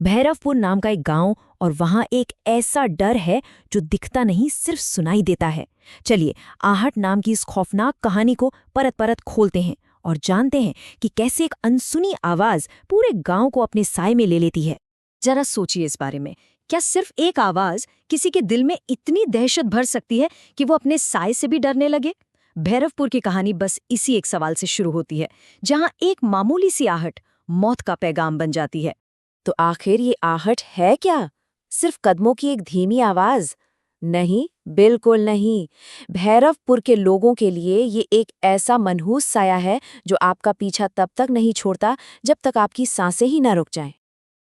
भैरवपुर नाम का एक गांव और वहां एक ऐसा डर है जो दिखता नहीं सिर्फ सुनाई देता है। चलिए आहट नाम की इस खौफनाक कहानी को परत परत खोलते हैं और जानते हैं कि कैसे एक अनसुनी आवाज पूरे गांव को अपने साए में ले लेती है। जरा सोचिए इस बारे में, क्या सिर्फ एक आवाज किसी के दिल में इतनी दहशत भर सकती है कि वो अपने साए से भी डरने लगे? भैरवपुर की कहानी बस इसी एक सवाल से शुरू होती है, जहां एक मामूली सी आहट मौत का पैगाम बन जाती है। तो आखिर ये आहट है क्या? सिर्फ कदमों की एक धीमी आवाज? नहीं, बिल्कुल नहीं। भैरवपुर के लोगों के लिए ये एक ऐसा मनहूस साया है जो आपका पीछा तब तक नहीं छोड़ता जब तक आपकी सांसें ही ना रुक जाएं।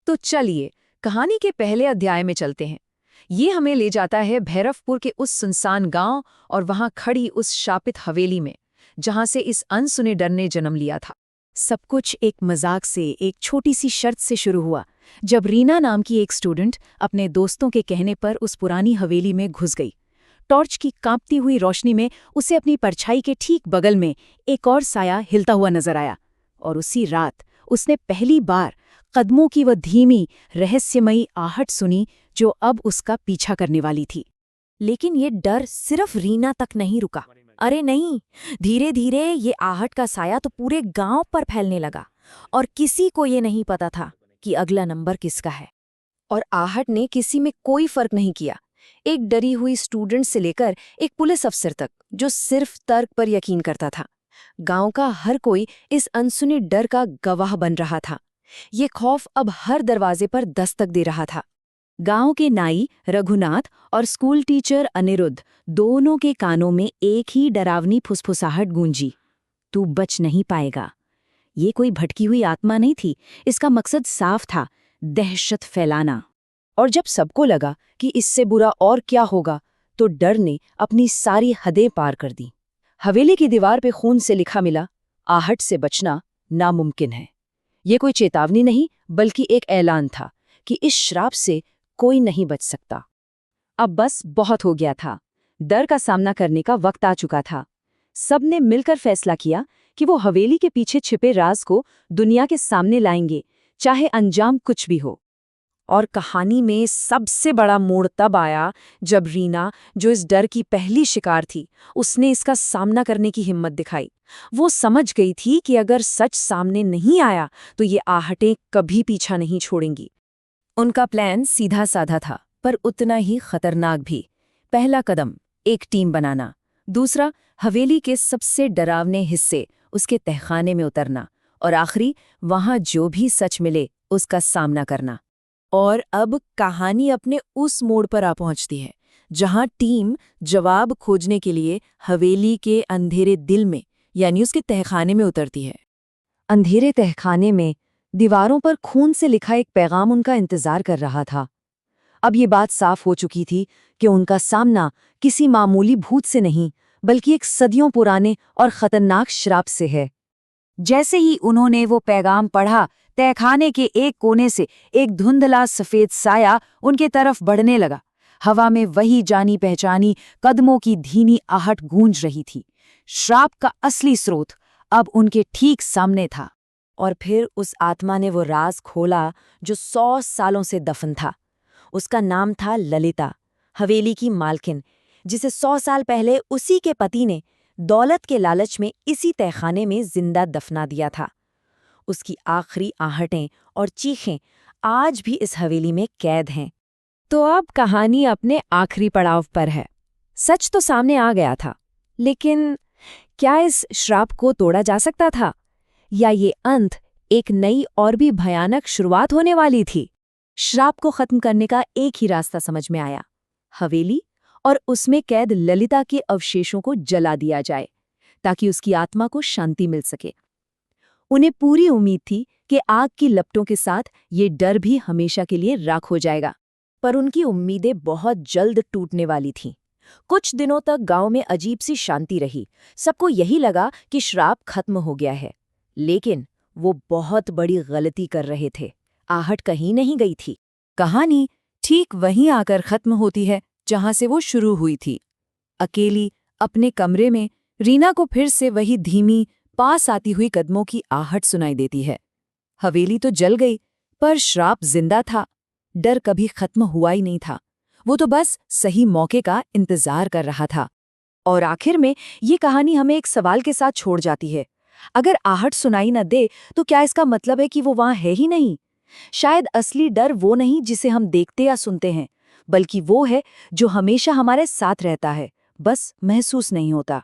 तो चलिए कहानी के पहले अध्याय में चलते हैं। ये हमें ले जाता है भैरवपुर के उस सुनसान गांव और वहां खड़ी उस शापित हवेली में, जहां से इस अनसुने डर ने जन्म लिया था। सब कुछ एक मजाक से, एक छोटी सी शर्त से शुरू हुआ, जब रीना नाम की एक स्टूडेंट अपने दोस्तों के कहने पर उस पुरानी हवेली में घुस गई। टॉर्च की कांपती हुई रोशनी में उसे अपनी परछाई के ठीक बगल में एक और साया हिलता हुआ नजर आया, और उसी रात उसने पहली बार कदमों की वह धीमी रहस्यमयी आहट सुनी जो अब उसका पीछा करने वाली थी। लेकिन ये डर सिर्फ रीना तक नहीं रुका। अरे नहीं, धीरे धीरे ये आहट का साया तो पूरे गांव पर फैलने लगा और किसी को ये नहीं पता था कि अगला नंबर किसका है। और आहट ने किसी में कोई फर्क नहीं किया, एक डरी हुई स्टूडेंट से लेकर एक पुलिस अफसर तक जो सिर्फ तर्क पर यकीन करता था। गांव का हर कोई इस अनसुने डर का गवाह बन रहा था। ये खौफ अब हर दरवाजे पर दस्तक दे रहा था। गांव के नाई रघुनाथ और स्कूल टीचर अनिरुद्ध दोनों के कानों में एक ही डरावनी फुसफुसाहट गूंजी, तू बच नहीं पाएगा। ये कोई भटकी हुई आत्मा नहीं थी, इसका मकसद साफ था, दहशत फैलाना। और जब सबको लगा कि इससे बुरा और क्या होगा, तो डर ने अपनी सारी हदें पार कर दी। हवेली की दीवार पे खून से लिखा मिला, आहट से बचना नामुमकिन है। ये कोई चेतावनी नहीं, बल्कि एक ऐलान था कि इस श्राप से कोई नहीं बच सकता। अब बस बहुत हो गया था। डर का सामना करने का वक्त आ चुका था। सबने मिलकर फैसला किया कि वो हवेली के पीछे छिपे राज को दुनिया के सामने लाएंगे, चाहे अंजाम कुछ भी हो। और कहानी में सबसे बड़ा मोड़ तब आया जब रीना, जो इस डर की पहली शिकार थी, उसने इसका सामना करने की हिम्मत दिखाई। वो समझ गई थी कि अगर सच सामने नहीं आया तो ये आहटें कभी पीछा नहीं छोड़ेंगी। उनका प्लान सीधा साधा था, पर उतना ही खतरनाक भी। पहला कदम, एक टीम बनाना। दूसरा, हवेली के सबसे डरावने हिस्से, उसके तहखाने में उतरना। और आखिरी, वहां जो भी सच मिले उसका सामना करना। और अब कहानी अपने उस मोड़ पर आ पहुंचती है, जहां टीम जवाब खोजने के लिए हवेली के अंधेरे दिल में, यानी उसके तहखाने में उतरती है। अंधेरे तहखाने में दीवारों पर खून से लिखा एक पैगाम उनका इंतजार कर रहा था। अब ये बात साफ हो चुकी थी कि उनका सामना किसी मामूली भूत से नहीं, बल्कि एक सदियों पुराने और खतरनाक श्राप से है। जैसे ही उन्होंने वो पैगाम पढ़ा, तहखाने के एक कोने से एक धुंधला सफेद साया उनके तरफ बढ़ने लगा। हवा में वही जानी पहचानी कदमों की धीमी आहट गूंज रही थी। श्राप का असली स्रोत अब उनके ठीक सामने था। और फिर उस आत्मा ने वो राज खोला जो 100 सालों से दफन था। उसका नाम था ललिता, हवेली की मालकिन, जिसे 100 साल पहले उसी के पति ने दौलत के लालच में इसी तहखाने में जिंदा दफना दिया था। उसकी आखिरी आहटें और चीखें आज भी इस हवेली में कैद हैं। तो अब कहानी अपने आखिरी पड़ाव पर है। सच तो सामने आ गया था, लेकिन क्या इस श्राप को तोड़ा जा सकता था, या ये अंत एक नई और भी भयानक शुरुआत होने वाली थी? श्राप को खत्म करने का एक ही रास्ता समझ में आया, हवेली और उसमें कैद ललिता के अवशेषों को जला दिया जाए, ताकि उसकी आत्मा को शांति मिल सके। उन्हें पूरी उम्मीद थी कि आग की लपटों के साथ ये डर भी हमेशा के लिए राख हो जाएगा, पर उनकी उम्मीदें बहुत जल्द टूटने वाली थीं। कुछ दिनों तक गांव में अजीब सी शांति रही। सबको यही लगा कि श्राप खत्म हो गया है, लेकिन वो बहुत बड़ी गलती कर रहे थे। आहट कहीं नहीं गई थी। कहानी ठीक वहीं आकर खत्म होती है जहां से वो शुरू हुई थी। अकेली अपने कमरे में रीना को फिर से वही धीमी, पास आती हुई कदमों की आहट सुनाई देती है। हवेली तो जल गई, पर श्राप जिंदा था। डर कभी खत्म हुआ ही नहीं था। वो तो बस सही मौके का इंतजार कर रहा था। और आखिर में ये कहानी हमें एक सवाल के साथ छोड़ जाती है। अगर आहट सुनाई न दे तो क्या इसका मतलब है कि वो वहां है ही नहीं? शायद असली डर वो नहीं जिसे हम देखते या सुनते हैं, बल्कि वो है जो हमेशा हमारे साथ रहता है, बस महसूस नहीं होता।